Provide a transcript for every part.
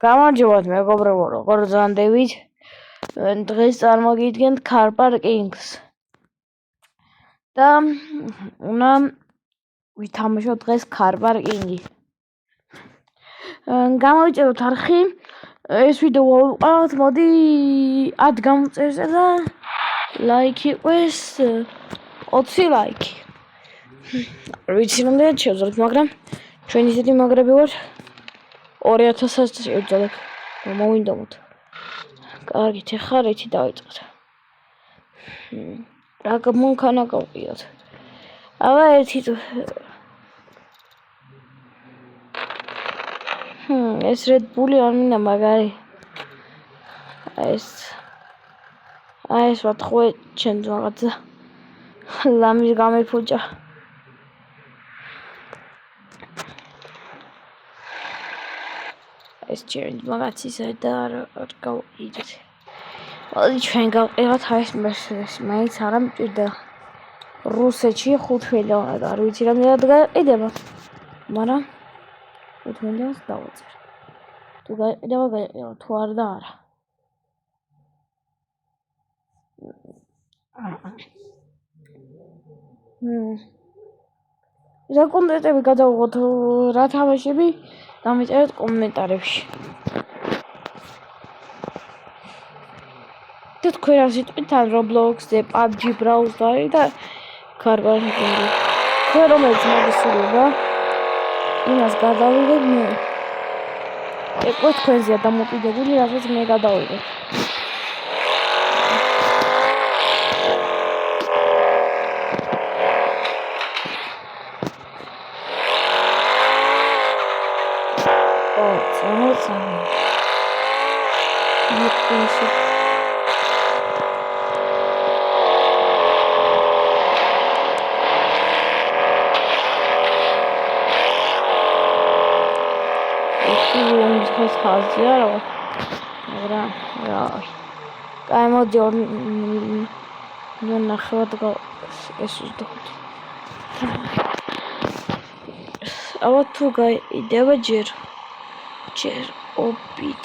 გამარჯობათ მეგობრებო, როგორ ზანდებით? დღეს წარმოგიდგენთ Car Park-ს და უნდა ვითამაშოთ დღეს Car Park-ი. გამოვიწეროთ არხი, ეს ვიდეო ვიყავთ, მოდი 10 გამოწერზე და ლაიქი იყვეს 20 ლაიქი. არ ვიცი რამდენად შევძლებთ, მაგრამ ჩვენ ისეთი მაგრები ვართ 2000-ს შევძლებთ. მოვინდომოთ. კარგით, ეხლა რითი დავიწყოთ. რა მანქანა გავყიოთ. აბა ერთი ეს Red Bull არ მინდა მაგარი. ეს ვათხოვე ჩემს რაღაცა. ლამის გამიფუჭა. ეს ჩემს მაგაცისა და არ გავყიდეთ. მოდი ჩვენ გავყიდოთ ეს Mercedes, მაინც არ მჭირდა. რუსეთში 5 მილიონად არ ვიცი რამდენად გაიყიდება, მაგრამ 5 მილიონს დავუწერ. თუ გაიყიდება, თუ არ და არა. რა კონტენტები გადავიღოთ, რა თამაშები, დამიწერეთ კომენტარებში. და თქვენ რა სიტყვით ან Roblox-ზე, PUBG ბრაუზერი და Car Park-ი. თქვენ რომელიც მოგესურვება, იმას გადავიღებ მე. ეკო თქვენზეა დამოკიდებული, რასაც მე გადავიღებ. ხაზია რა. მაგრამ კაი მოდი 2.5 ეს ვიდოთ. აბა თუ გაიდება ჯერ ოპით.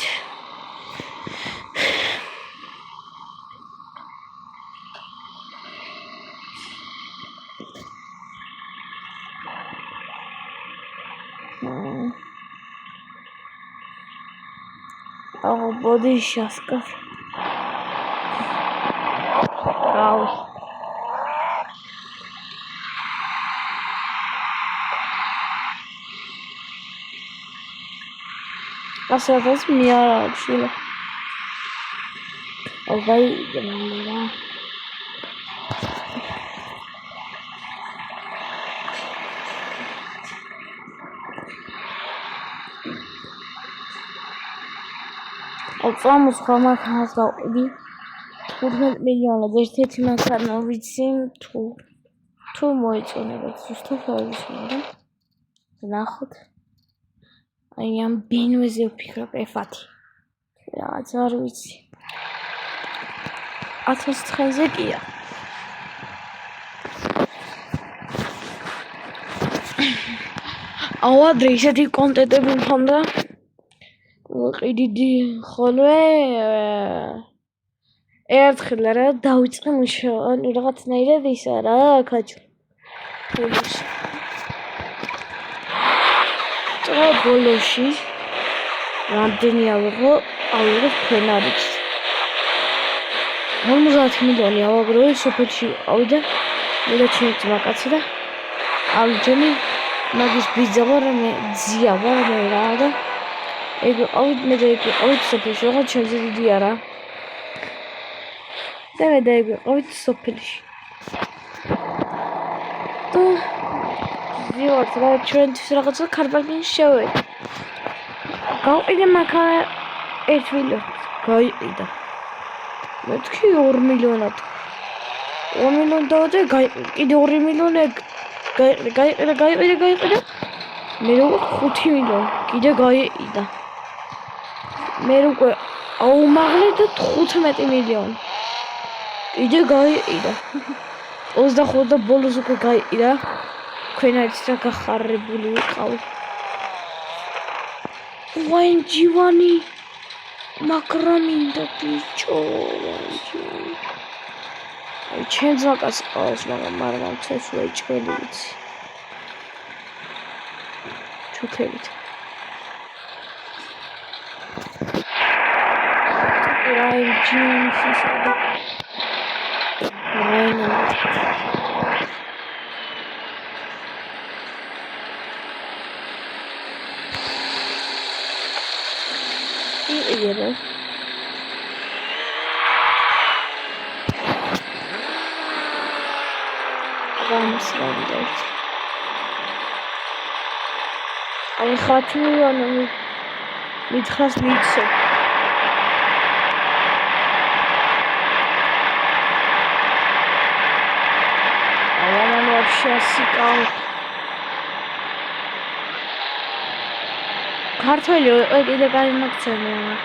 body shaska. Wow. Asta vezi mi-a actually. Okay, gimana? Alçamos forma casa idi 15 მილიონად ერთ-ერთი მანქანა ვიცი თუ მოიწონება ზუსტად არ ვიცი მაგრამ ნახოთ აი ამ ბინვეზე ვფიქრობ F1 რაღაც არ ვიცი 1009-ზე კია ავადრე ისეთი კონტენტები მქონდა ყიდიდი ხოლმე ერთხელ რა დავიწყე მუშაობა რაღაცნაირად ისა რა კაჩო ბოლოში რამდენი ავიღო თქვენ არ იცით 50 მილიონი ავაგროვე სოფელში ავიდა მე და ჩემი ძმაკაცი და ალჯენი მაგის ბიძა ვარ მე ძია ვარ მე რა და ეგ ავით მე და ეგ ავით სოფელში რა ჩემზე დიდი არა და მე და ეგ ავით სოფელში და ვიოთ რა ჩვენთვის რაღაცა Car Park-ში შევედი გავყიდე მანქანა 1 მილიონი გაიყიდა მეთქი 2 მილიონად 2 მილიონი დავაძე კიდე 2 მილიონი გაიყიდა მე რო 5 მილიონი კიდე გაიყიდა მე რო აუმაღლე და 15 მილიონი კიდე გაიყიდა 25 და ბოლოს უკვე გაიყიდა ქვენაც რა გახარებული ვიყავი ვაინჯივანი მაგრამ ბიჭო ვაინჯივანი აი ჩემ ზაკას ყავს მაგრამ ცეცხლი ჭელი ვიცი ჩუქებით ვაინჯივანი შეშადა Iedereen. Waarom veranderd? Hij gaat nu aan niet gas niet zo. Allemaal вообще сикал. ქართველი კიდე კაი მოგცემია.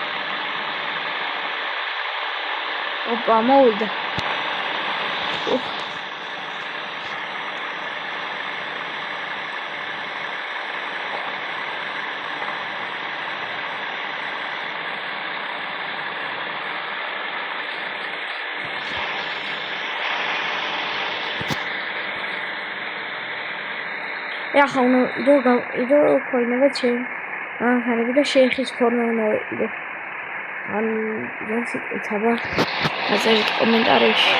ოპა, მოვიდა. ეხლა idო ქოინება ჩემ ხარები შეიხის ფორმა უნდა ვიყიდო. ან ეს იცაბა აზერით კომენტარებში.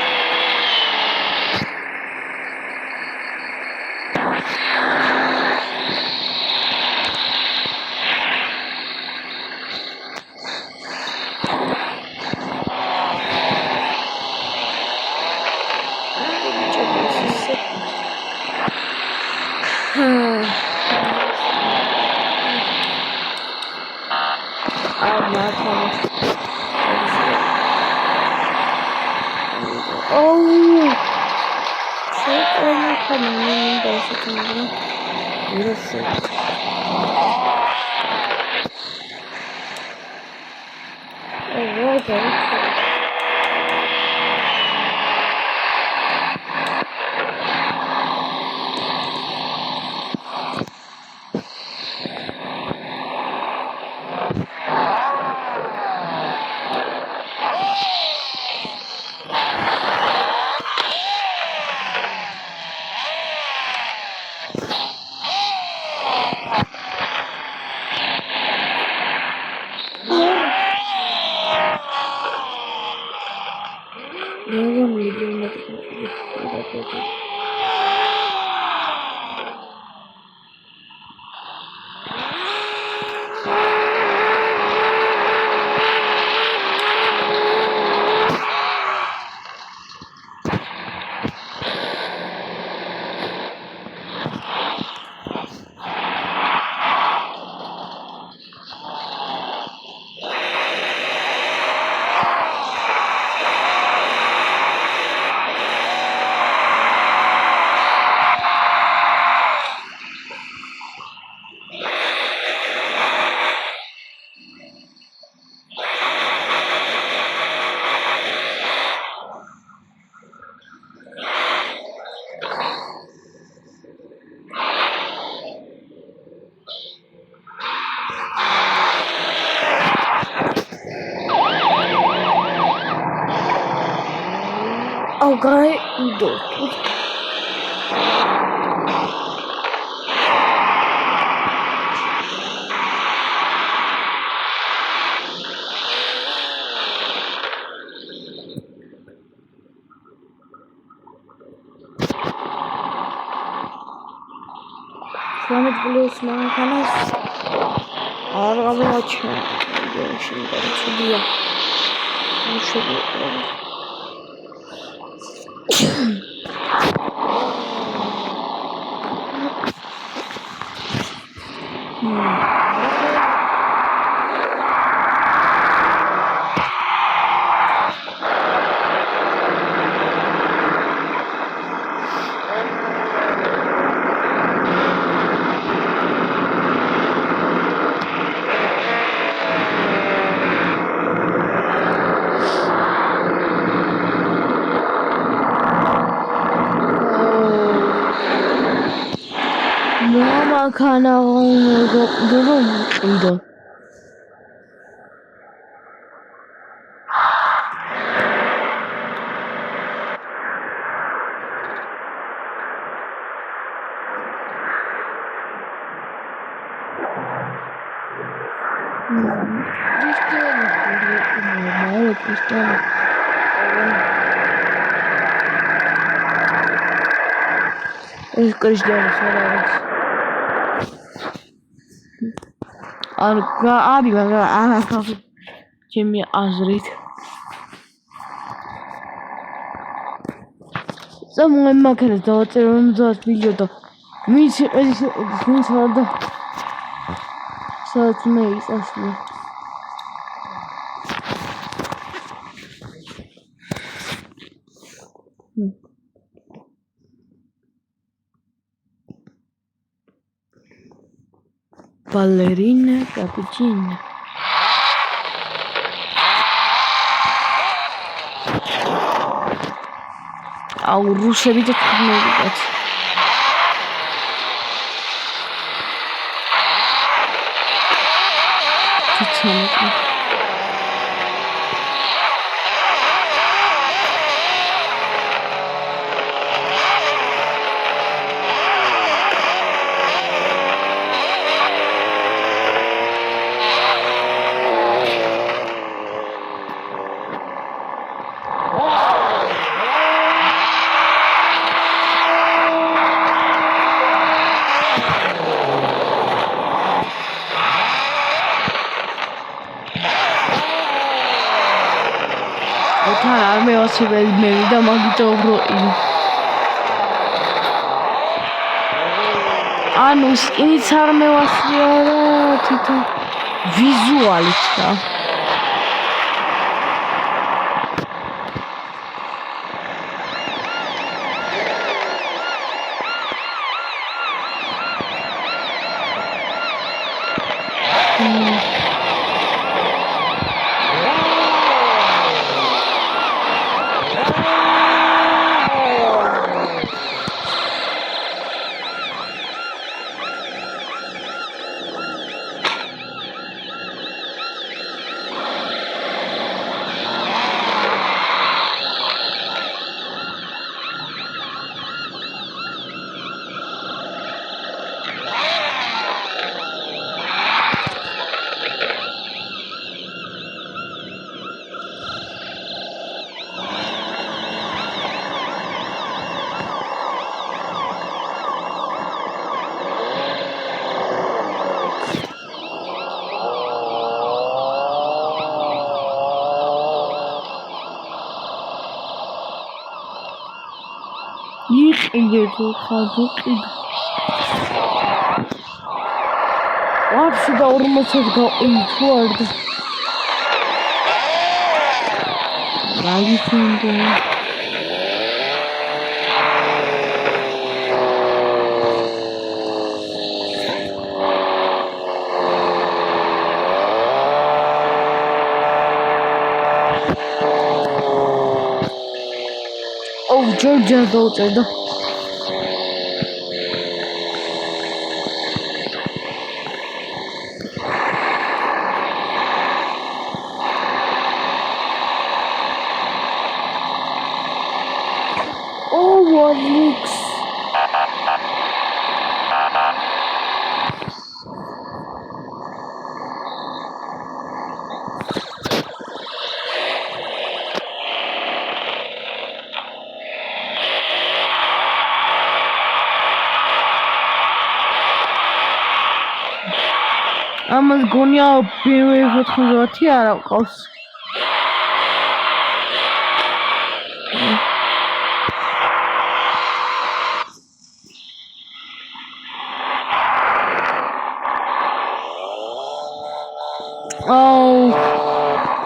Guy do. Planet Blues მანქანას არ გამოაჩინა. შევიდა. Mama kann auch drum. ეს კრისტიანის ვარაუდს. არის მაგრამ ჩემი აზრით. Someone making a daughter on the video. Me, it's hard. So it's nice, actually. Ballerina cappuccino. აუ რუსები და თურქები თითქმის მე ვასებელმევი და მაგითო უბრალოდ ანუ სკინიც არ მევასწრია და თვითონ ვიზუალით და იყიდეთ ხალხი ვაფშე და 40-ად გაყიდო არ და მაგითუნდა ჯორჯა დაუწერდა what looks ამას გონია პირველი 90 არა ყავს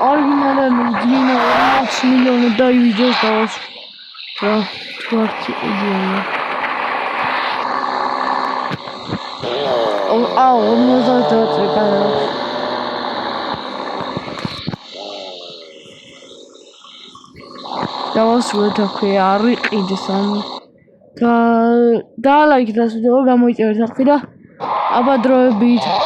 ორიგინალურად დინა 40 მილიონი დაივიდეს დავას რა თვართი იდეა დავას ვეთქვი არ იყიდეს ამ და ლაიქ და ვიდეო გამოიწერეთ ახლა და აბა დროებით